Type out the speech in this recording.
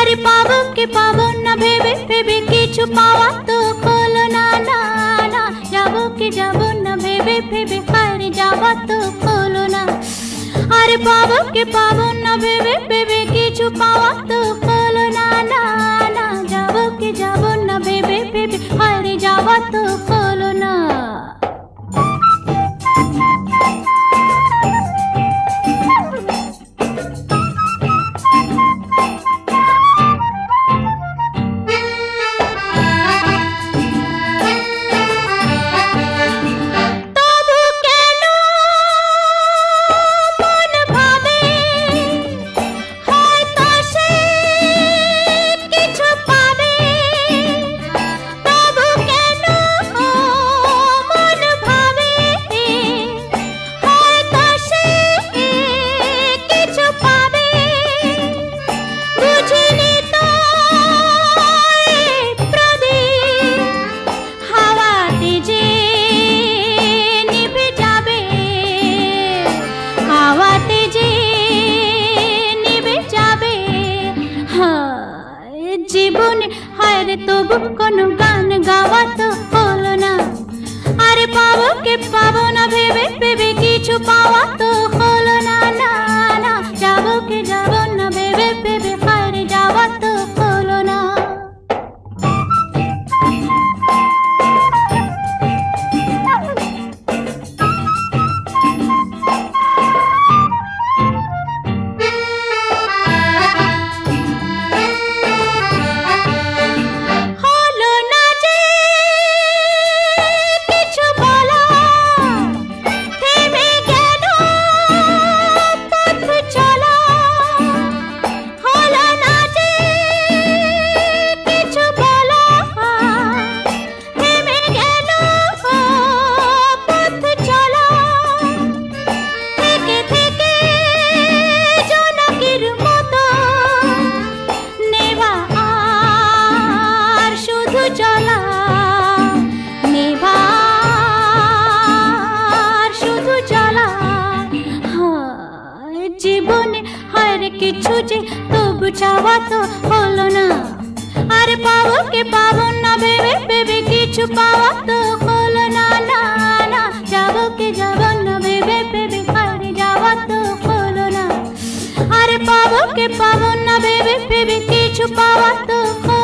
আরে পাবো কি পাবো না ভেবে ভেবে কিছু পাওয়া তো হলো না না না। যাবো কি যাবো না ভেবে ভেবে আরে যাওয়া তো হলো না। আরে পাবো কি পাবো না ভেবে ভেবে কিছু পাওয়া তো হলো না না না। যাবো কি যাবো না ভেবে ভেবে আরে যাওয়া তো হলো না। জীবনে হায়রে তবু কোনো গান গাওয়া তো হলো না। আরে পাবো কে পাবো না ভেবে ভেবে কিছু পাওয়া তো হলো না না না। যাবো কে যাবো না ভেবে ভেবে হায়রে যাওয়া তো হলো না। জীবনে হায়রে কিছু যে তবু চাওয়া তো হলো না। আরে পাবো কে পাবো না ভেবে ভেবে কিছু পাওয়া তো হলো না না না। যাবো কে যাবো না ভেবে ভেবে হায়রে যাওয়া তো হলো না। আরে পাবো কে পাবো না ভেবে ভেবে কিছু পাওয়া তো হলো না।